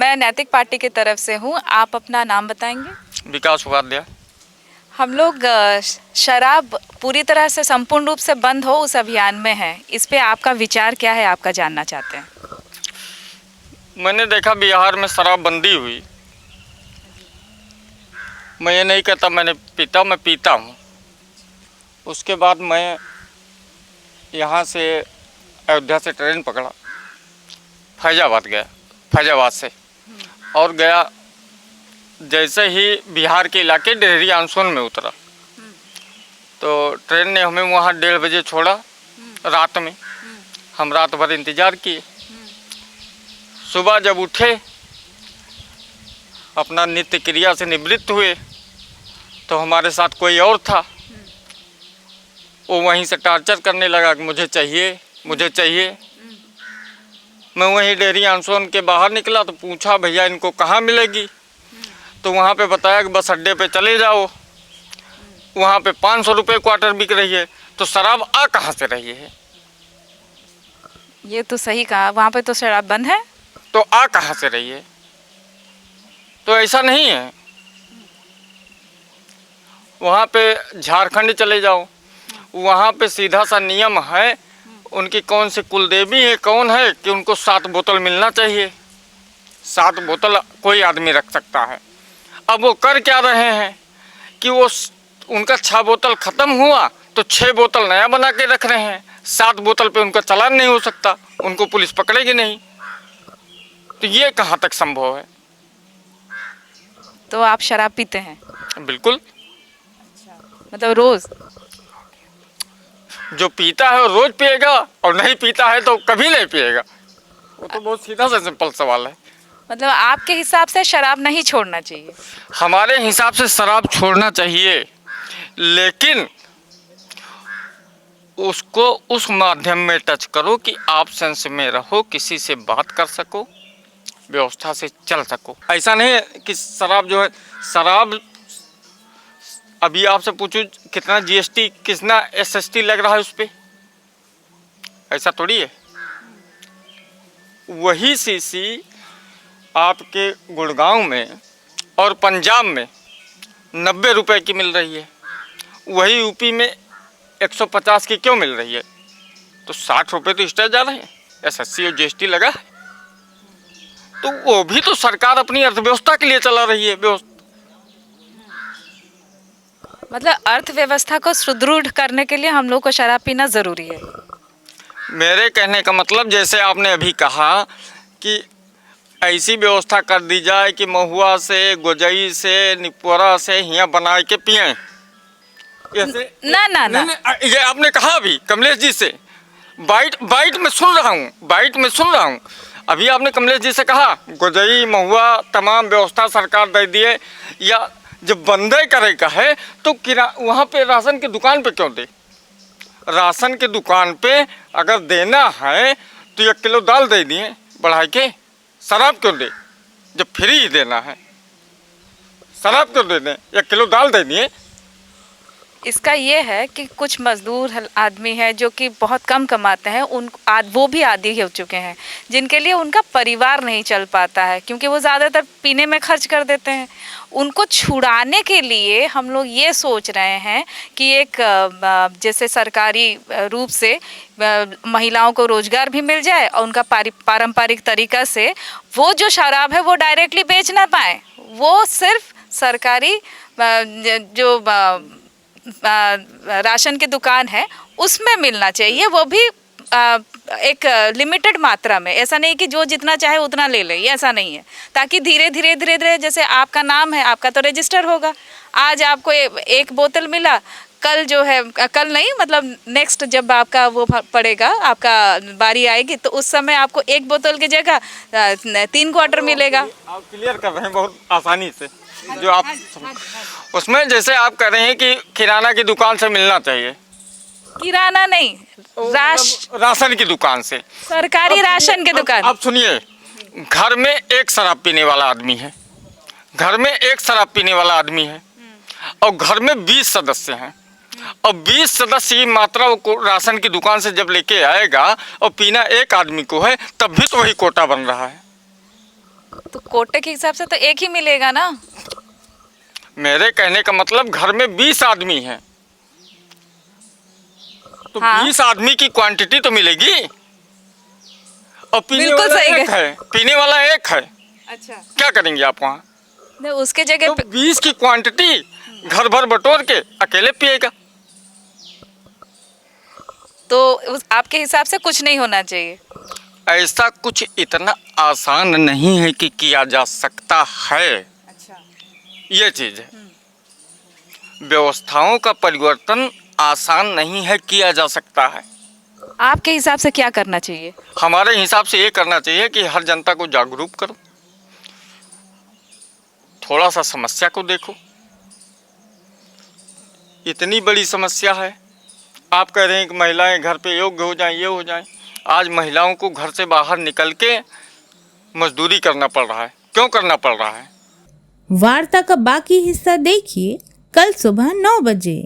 मैं नैतिक पार्टी की तरफ से हूँ। आप अपना नाम बताएंगे? विकास उपाध्याय। हम लोग शराब पूरी तरह से संपूर्ण रूप से बंद हो उस अभियान में है। इस पे आपका विचार क्या है, आपका जानना चाहते हैं। मैंने देखा बिहार में शराबबंदी हुई। मैं ये नहीं कहता मैं पीता हूँ। उसके बाद मैं यहाँ से अयोध्या से ट्रेन पकड़ा, फैजाबाद गया, फैजाबाद से और गया। जैसे ही बिहार के इलाके डेहरी आनसोन में उतरा तो ट्रेन ने हमें वहाँ 1:30 बजे छोड़ा रात में। हम रात भर इंतज़ार किए। सुबह जब उठे, अपना नित्य क्रिया से निवृत्त हुए तो हमारे साथ कोई और था। वो वहीं से टार्चर करने लगा कि मुझे चाहिए, मुझे चाहिए। मैं वहीं डेहरी आनसोन के बाहर निकला तो पूछा, भैया इनको कहाँ मिलेगी? तो वहाँ पे बताया कि बस अड्डे पे चले जाओ, वहाँ पे 500 रुपये क्वार्टर बिक रही है। तो शराब आ कहाँ से रही है? ये तो सही कहा, वहाँ पे तो शराब बंद है। तो आ कहाँ से रही है? तो ऐसा नहीं है। वहाँ पे झारखंड चले जाओ, वहाँ पे सीधा सा नियम है। उनकी कौन सी कुलदेवी है, कौन है कि उनको 7 बोतल मिलना चाहिए। 7 बोतल कोई आदमी रख सकता है। अब वो कर क्या रहे हैं कि वो उनका 6 बोतल ख़त्म हुआ तो 6 बोतल नया बना के रख रहे हैं। 7 बोतल पे उनका चालान नहीं हो सकता, उनको पुलिस पकड़ेगी नहीं। तो ये कहाँ तक संभव है? तो आप शराब पीते हैं? बिल्कुल। मतलब रोज? जो पीता है वो रोज पिएगा और नहीं पीता है तो कभी नहीं पिएगा। वो तो बहुत सीधा सा सिंपल सवाल है। मतलब आपके हिसाब से शराब नहीं छोड़ना चाहिए? हमारे हिसाब से शराब छोड़ना चाहिए, लेकिन उसको उस माध्यम में टच करो कि आप सेंस में रहो, किसी से बात कर सको, व्यवस्था से चल सको। ऐसा नहीं है कि शराब जो है, शराब अभी आपसे पूछूं कितना जीएसटी, कितना एसएसटी लग रहा है उस पर? ऐसा थोड़ी है। वही सीसी आपके गुड़गांव में और पंजाब में 90 रुपए की मिल रही है, वही यूपी में 150 की क्यों मिल रही है? तो 60 रुपये तो एक्स्ट्रा जा रहे हैं। एसएससी और जीएसटी लगा है, तो वो भी तो सरकार अपनी अर्थव्यवस्था के लिए चला रही है। मतलब अर्थव्यवस्था को सुदृढ़ करने के लिए हम लोग को शराब पीना ज़रूरी है। मेरे कहने का मतलब, जैसे आपने अभी कहा कि ऐसी व्यवस्था कर दी जाए कि महुआ से, गोजई से, निपोरा से हियाँ बना के पिए। ना ये आपने कहा अभी कमलेश जी से, बाइट में सुन रहा हूँ। अभी आपने कमलेश जी से कहा गोजई, महुआ तमाम व्यवस्था सरकार दे दिए, या जब बंदे करेगा है तो वहाँ पे राशन की दुकान पे क्यों दे? राशन की दुकान पे अगर देना है तो 1 किलो दाल दे दिए बढ़ा के। शराब क्यों दे? जब फ्री ही देना है, शराब क्यों दे दें? 1 किलो दाल दे दिए। इसका ये है कि कुछ मजदूर आदमी है जो कि बहुत कम कमाते हैं, वो भी आदी हो चुके हैं, जिनके लिए उनका परिवार नहीं चल पाता है क्योंकि वो ज़्यादातर पीने में खर्च कर देते हैं। उनको छुड़ाने के लिए हम लोग ये सोच रहे हैं कि एक जैसे सरकारी रूप से महिलाओं को रोजगार भी मिल जाए और उनका पारंपरिक तरीका से वो जो शराब है वो डायरेक्टली बेच ना पाए, वो सिर्फ सरकारी जो राशन की दुकान है उसमें मिलना चाहिए, वो भी एक लिमिटेड मात्रा में। ऐसा नहीं कि जो जितना चाहे उतना ले ले, ऐसा नहीं है। ताकि धीरे धीरे जैसे आपका नाम है, आपका तो रजिस्टर होगा। आज आपको 1 बोतल मिला, कल जो है, कल नहीं मतलब नेक्स्ट जब आपका वो पड़ेगा, आपका बारी आएगी तो उस समय आपको 1 बोतल की जगह 3 क्वार्टर मिलेगा। आप क्लियर कर रहे हैं बहुत आसानी से जो आप उसमें, जैसे आप कह रहे हैं कि किराना की दुकान से मिलना चाहिए। किराना नहीं, राशन की दुकान से, सरकारी राशन की दुकान। अब सुनिए, घर में एक शराब पीने वाला आदमी है, और घर में 20 सदस्य हैं, और 20 सदस्य की मात्रा वो राशन की दुकान से जब लेके आएगा और पीना एक आदमी को है, तब भी तो वही कोटा बन रहा है। तो कोटे के हिसाब से तो एक ही मिलेगा ना। मेरे कहने का मतलब घर में 20 आदमी हैं तो हाँ। 20 आदमी की क्वांटिटी तो मिलेगी। और पीने बिल्कुल वाला सही एक है, पीने वाला एक है, अच्छा, क्या करेंगे आप वहाँ? नहीं उसके जगह तो पे 20 की क्वांटिटी घर भर बटोर के अकेले पिएगा। तो आपके हिसाब से कुछ नहीं होना चाहिए। ऐसा कुछ इतना आसान नहीं है कि किया जा सकता है, अच्छा, ये चीज़ है। व्यवस्थाओं का परिवर्तन आसान नहीं है, किया जा सकता है। आपके हिसाब से क्या करना चाहिए? हमारे हिसाब से ये करना चाहिए कि हर जनता को जागरूक करो, थोड़ा सा समस्या को देखो। इतनी बड़ी समस्या है, आप कह रहे हैं कि महिलाएं घर पे योग्य हो जाएं, ये हो जाएं। आज महिलाओं को घर से बाहर निकल के मजदूरी करना पड़ रहा है। क्यों करना पड़ रहा है? वार्ता का बाकी हिस्सा देखिए कल सुबह 9 बजे।